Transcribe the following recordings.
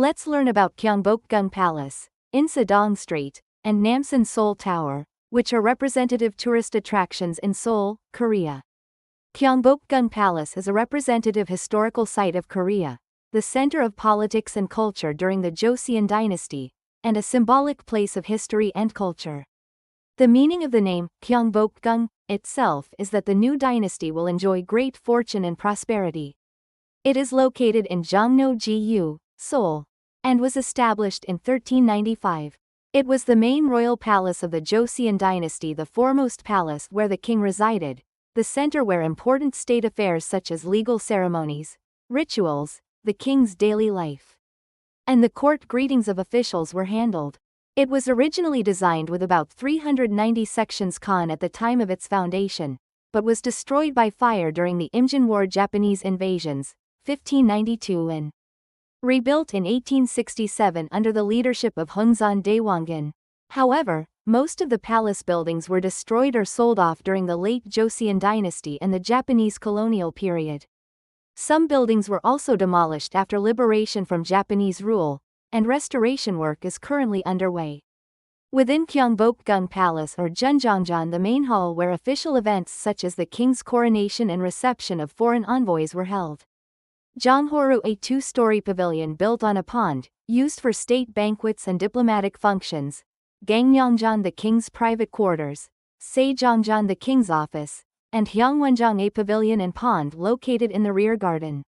Let's learn about Gyeongbokgung Palace, Insadong Strait, and Namsan Seoul Tower, which are representative tourist attractions in Seoul, Korea. Gyeongbokgung Palace is a representative historical site of Korea, the center of politics and culture during the Joseon dynasty, and a symbolic place of history and culture. The meaning of the name, Gyeongbokgung, itself is that the new dynasty will enjoy great fortune and prosperity. It is located in Jongno-gu, Seoul, and was established in 1395. It was the main royal palace of the Joseon dynasty, the foremost palace where the king resided, the center where important state affairs such as legal ceremonies, rituals, the king's daily life, and the court greetings of officials were handled. It was originally designed with about 390 sections at the time of its foundation, but was destroyed by fire during the Imjin War Japanese invasions, 1592 and rebuilt in 1867 under the leadership of Hungsan Daewongun. However, most of the palace buildings were destroyed or sold off during the late Joseon dynasty and the Japanese colonial period. Some buildings were also demolished after liberation from Japanese rule, and restoration work is currently underway. Within Gyeongbokgung Palace or Junjongjeon, the main hall where official events such as the king's coronation and reception of foreign envoys were held. Jonghoru, a two-story pavilion built on a pond, used for state banquets and diplomatic functions. Gangneongjeon, the king's private quarters. Sejongjeon, the king's office. And Hyungwonjeong, a pavilion and pond located in the rear garden.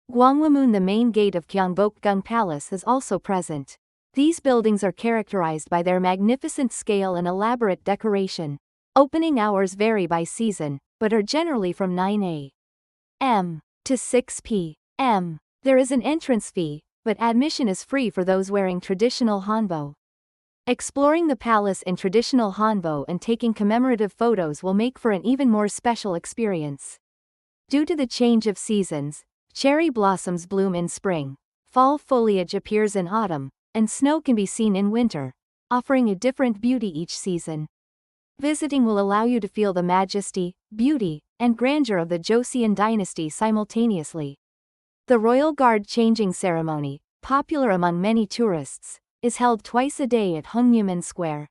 Gwanghwamun, the main gate of Gyeongbokgung Palace, is also present. These buildings are characterized by their magnificent scale and elaborate decoration. Opening hours vary by season, but are generally from 9 a.m. to 6 p.m. There is an entrance fee, but admission is free for those wearing traditional hanbok. Exploring the palace in traditional hanbok and taking commemorative photos will make for an even more special experience. Due to the change of seasons, cherry blossoms bloom in spring, fall foliage appears in autumn, and snow can be seen in winter, offering a different beauty each season. Visiting will allow you to feel the majesty, beauty, and grandeur of the Joseon dynasty simultaneously. The Royal Guard changing ceremony, popular among many tourists, is held twice a day at Hungnyeomun Square.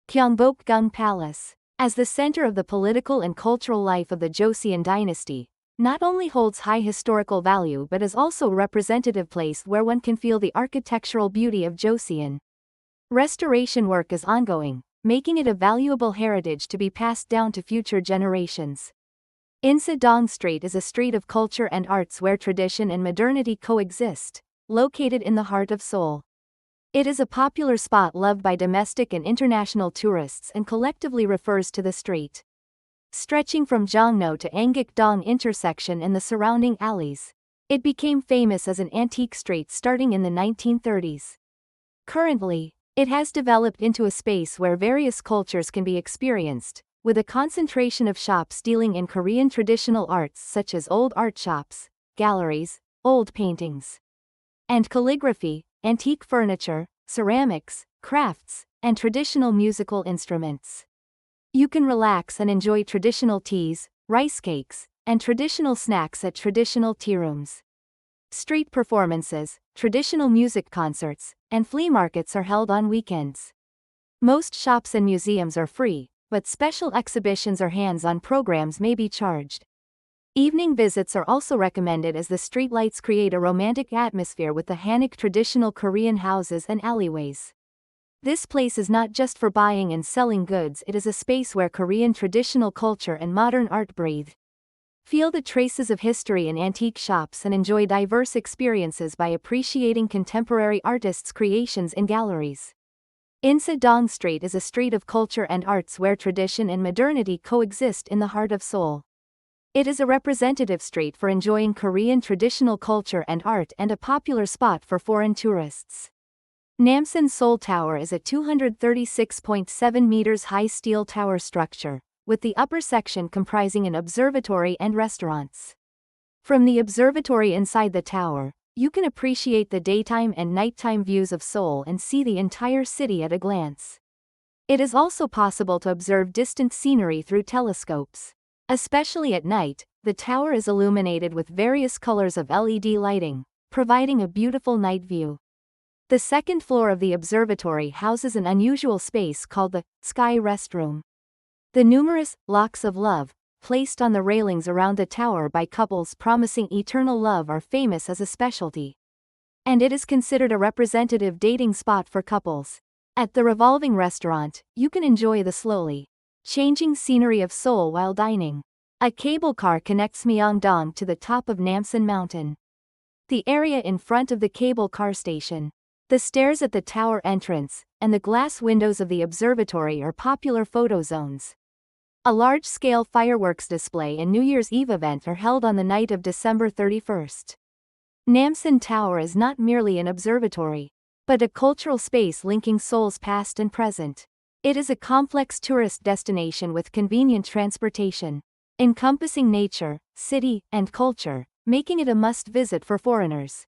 Gyeongbokgung Palace, as the center of the political and cultural life of the Joseon dynasty, not only holds high historical value but is also a representative place where one can feel the architectural beauty of Joseon. Restoration work is ongoing, making it a valuable heritage to be passed down to future generations. Insadong Strait is a street of culture and arts where tradition and modernity coexist, located in the heart of Seoul. It is a popular spot loved by domestic and international tourists and collectively refers to the street. Stretching from Jongno to Anggakdong intersection and the surrounding alleys, it became famous as an antique street starting in the 1930s. Currently, it has developed into a space where various cultures can be experienced, with a concentration of shops dealing in Korean traditional arts such as old art shops, galleries, old paintings, and calligraphy, antique furniture, ceramics, crafts, and traditional musical instruments. You can relax and enjoy traditional teas, rice cakes, and traditional snacks at traditional tea rooms. Street performances, traditional music concerts, and flea markets are held on weekends. Most shops and museums are free, but special exhibitions or hands-on programs may be charged. Evening visits are also recommended as the streetlights create a romantic atmosphere with the Hanok traditional Korean houses and alleyways. This place is not just for buying and selling goods, it is a space where Korean traditional culture and modern art breathe. Feel the traces of history in antique shops and enjoy diverse experiences by appreciating contemporary artists' creations in galleries. Insadong Strait is a street of culture and arts where tradition and modernity coexist in the heart of Seoul. It is a representative street for enjoying Korean traditional culture and art and a popular spot for foreign tourists. Namsan Seoul Tower is a 236.7 meters high steel tower structure, with the upper section comprising an observatory and restaurants. From the observatory inside the tower, you can appreciate the daytime and nighttime views of Seoul and see the entire city at a glance. It is also possible to observe distant scenery through telescopes. Especially at night, the tower is illuminated with various colors of LED lighting, providing a beautiful night view. The second floor of the observatory houses an unusual space called the Sky Restroom. The numerous locks of love, placed on the railings around the tower by couples promising eternal love, are famous as a specialty. And it is considered a representative dating spot for couples. At the revolving restaurant, you can enjoy the slowly changing scenery of Seoul while dining. A cable car connects Myeongdong to the top of Namsan Mountain. The area in front of the cable car station, the stairs at the tower entrance, and the glass windows of the observatory are popular photo zones. A large-scale fireworks display and New Year's Eve event are held on the night of December 31st. Namsan Tower is not merely an observatory, but a cultural space linking Seoul's past and present. It is a complex tourist destination with convenient transportation, encompassing nature, city, and culture, making it a must-visit for foreigners.